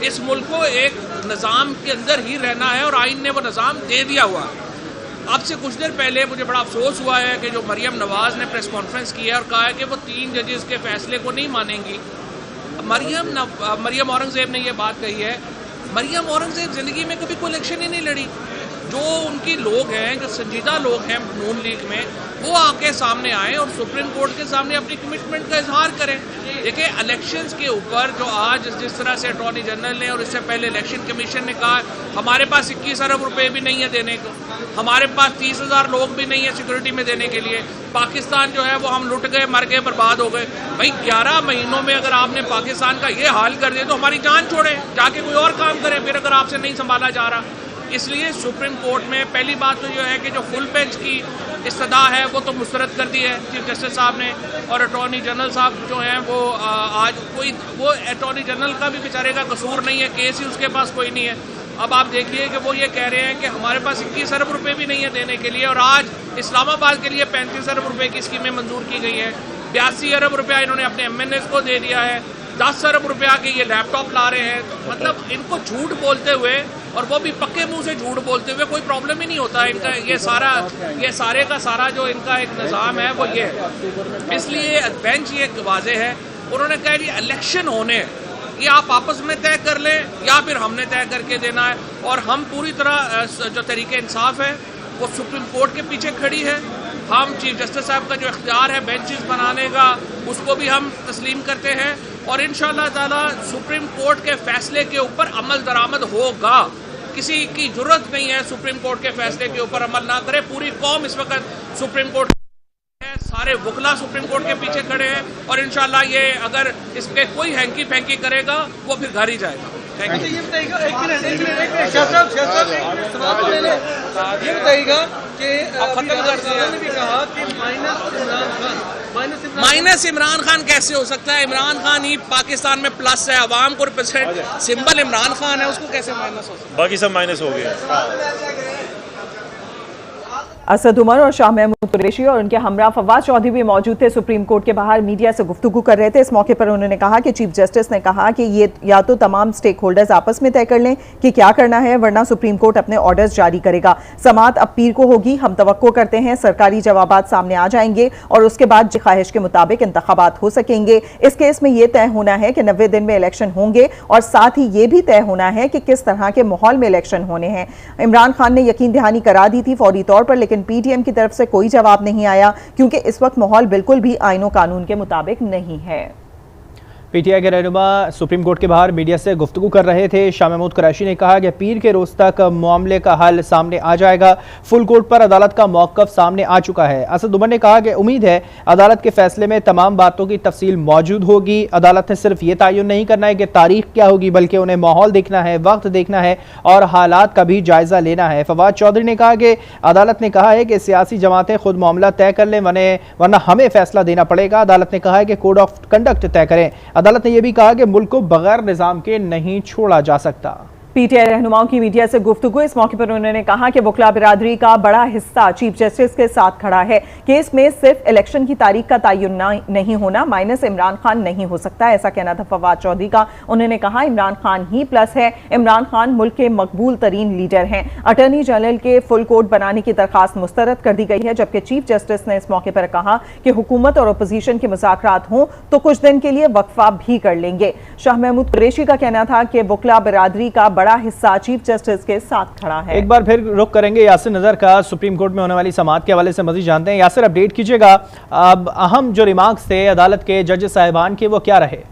اس ملک کو ایک نظام کے اندر ہی رہنا ہے اور آئین نے وہ نظام دے دیا ہوا ہے۔ اب سے کچھ دیر پہلے مجھے بڑا افسوس ہوا ہے کہ جو مریم نواز نے پریس کانفرنس کی ہے اور کہا ہے کہ وہ 3 ججز کے فیصلے کو نہیں مانیں گی۔ مریم اورنگزیب نے یہ بات کہی ہے۔ مریم اورنگزیب زندگی میں کبھی کوئی الیکشن ہی نہیں لڑی۔ جو ان کی لوگ ہیں، جو سنجیدہ لوگ ہیں نون لیگ میں، وہ آ کے سامنے آئیں اور سپریم کورٹ کے سامنے اپنی کمٹمنٹ کا اظہار کریں۔ دیکھیں الیکشنز کے اوپر جو آج جس طرح سے اٹارنی جنرل نے اور اس سے پہلے الیکشن کمیشن نے کہا ہمارے پاس 21 ارب روپے بھی نہیں ہے دینے کو، ہمارے پاس 30,000 لوگ بھی نہیں ہیں سیکورٹی میں دینے کے لیے، پاکستان جو ہے وہ ہم لٹ گئے، مر گئے، برباد ہو گئے۔ بھائی 11 مہینوں میں اگر آپ نے پاکستان کا یہ حال کر دیا تو ہماری جان چھوڑیں، جا کے کوئی اور کام کریں پھر اگر آپ سے نہیں سنبھالا جا رہا۔ اس لیے سپریم کورٹ میں پہلی بات تو یہ ہے کہ جو فل بینچ کی استدعا ہے وہ تو مسترد کر دی ہے چیف جسٹس صاحب نے، اور اٹارنی جنرل صاحب جو ہیں وہ آج وہ اٹارنی جنرل کا بھی بیچارے کا قصور نہیں ہے، کیس ہی اس کے پاس کوئی نہیں ہے۔ اب آپ دیکھیے کہ وہ یہ کہہ رہے ہیں کہ ہمارے پاس 21 ارب روپے بھی نہیں ہے دینے کے لیے، اور آج اسلام آباد کے لیے 35 ارب روپے کی اسکیمیں منظور کی گئی ہیں، 82 ارب روپیہ انہوں نے اپنے MNAs کو دے دیا ہے، 10 ارب روپیہ کے یہ لیپ ٹاپ لا رہے ہیں۔ مطلب ان کو جھوٹ بولتے ہوئے، اور وہ بھی پکے منہ سے جھوٹ بولتے ہوئے، کوئی پرابلم ہی نہیں ہوتا ان کا۔ یہ سارے کا سارا جو ان کا ایک نظام ہے وہ یہ ہے۔ اس لیے بینچ یہ واضح ہے، انہوں نے کہا جی الیکشن ہونے یہ آپ آپس میں طے کر لیں یا پھر ہم نے طے کر کے دینا ہے، اور ہم پوری طرح جو طریقہ انصاف ہے وہ سپریم کورٹ کے پیچھے کھڑی ہے۔ ہم چیف جسٹس صاحب کا جو اختیار ہے بینچز بنانے کا اس کو بھی ہم تسلیم کرتے ہیں، اور انشاءاللہ تعالی سپریم کورٹ کے فیصلے کے اوپر عمل درآمد ہوگا۔ کسی کی ضرورت نہیں ہے سپریم کورٹ کے فیصلے کے اوپر عمل نہ کرے۔ پوری قوم اس وقت سپریم کورٹ ہے، سارے وکلا سپریم کورٹ کے پیچھے کھڑے ہیں، اور انشاءاللہ یہ اگر اس پہ کوئی ہینکی پھینکی کرے گا وہ پھر گھر ہی جائے گا۔ یہ بتائیے گا یہ بتائیے گا کہ نے بھی کہا کہ مائنس عمران خان کیسے ہو سکتا ہے؟ عمران خان ہی پاکستان میں پلس ہے، عوام کو ریپرزینٹ سمبل عمران خان ہے، اس کو کیسے مائنس ہو سکتا ہے؟ باقی سب مائنس ہو گئے۔ اسد عمر اور شاہ محمود قریشی اور ان کے ہمراہ فواد چودھری بھی موجود تھے، سپریم کورٹ کے باہر میڈیا سے گفتگو کر رہے تھے۔ اس موقع پر انہوں نے کہا کہ چیف جسٹس نے کہا کہ یہ یا تو تمام سٹیک ہولڈرز آپس میں طے کر لیں کہ کیا کرنا ہے، ورنہ سپریم کورٹ اپنے آرڈرز جاری کرے گا۔ سماعت اب پیر کو ہوگی، ہم توقع کرتے ہیں سرکاری جوابات سامنے آ جائیں گے اور اس کے بعد خواہش کے مطابق انتخابات ہو سکیں گے۔ اس کیس میں یہ طے ہونا ہے کہ 90 دن میں الیکشن ہوں گے، اور ساتھ ہی یہ بھی طے ہونا ہے کہ کس طرح کے ماحول میں الیکشن ہونے ہیں۔ عمران خان نے یقین دہانی کرا دی تھی فوری طور پر، لیکن پی ٹی ایم کی طرف سے کوئی جواب نہیں آیا کیونکہ اس وقت ماحول بالکل بھی آئین و قانون کے مطابق نہیں ہے۔ پی ٹی آئی کے رہنما سپریم کورٹ کے باہر میڈیا سے گفتگو کر رہے تھے۔ شاہ محمود قریشی نے کہا کہ پیر کے روز تک معاملے کا حل سامنے آ جائے گا، فل کورٹ پر عدالت کا موقف سامنے آ چکا ہے۔ اسد عمر نے کہا کہ امید ہے عدالت کے فیصلے میں تمام باتوں کی تفصیل موجود ہوگی۔ عدالت نے صرف یہ تعین نہیں کرنا ہے کہ تاریخ کیا ہوگی، بلکہ انہیں ماحول دیکھنا ہے، وقت دیکھنا ہے اور حالات کا بھی جائزہ لینا ہے۔ فواد چودھری نے کہا کہ عدالت نے کہا ہے کہ سیاسی جماعتیں خود معاملہ طے کر لیں، ورنہ ہمیں فیصلہ دینا پڑے گا۔ عدالت نے کہا ہے کہ کوڈ آف کنڈکٹ طے کریں۔ عدالت نے یہ بھی کہا کہ ملک کو بغیر نظام کے نہیں چھوڑا جا سکتا۔ پی ٹی آئی رہنماؤں کی میڈیا سے گفتگو، اس موقع پر انہوں نے کہا کہ وکلا برادری کا بڑا حصہ چیف جسٹس کے ساتھ کھڑا ہے۔ کیس میں صرف الیکشن کی تاریخ کا تعین نہیں ہونا، مائنس عمران خان نہیں ہو سکتا، ایسا کہنا تھا فواد چودھری کا۔ انہوں نے کہا عمران خان ہی پلس ہے، عمران خان ملک کے مقبول ترین لیڈر ہیں۔ اٹارنی جنرل کے فل کورٹ بنانے کی درخواست مسترد کر دی گئی ہے، جبکہ چیف جسٹس نے اس موقع پر کہا کہ حکومت اور اپوزیشن کے مذاکرات ہوں تو کچھ دن کے لیے وقفہ بھی کر لیں گے۔ شاہ محمود قریشی کا کہنا تھا کہ وکلا برادری کا بڑا حصہ چیف جسٹس کے ساتھ کھڑا ہے۔ ایک بار پھر رخ کریں گے یاسر نظر کا سپریم کورٹ میں ہونے والی سماعت کے حوالے سے مزید جانتے ہیں۔ یاسر اپڈیٹ کیجئے گا، اب اہم جو ریمارکس تھے عدالت کے جج صاحبان کے وہ کیا رہے؟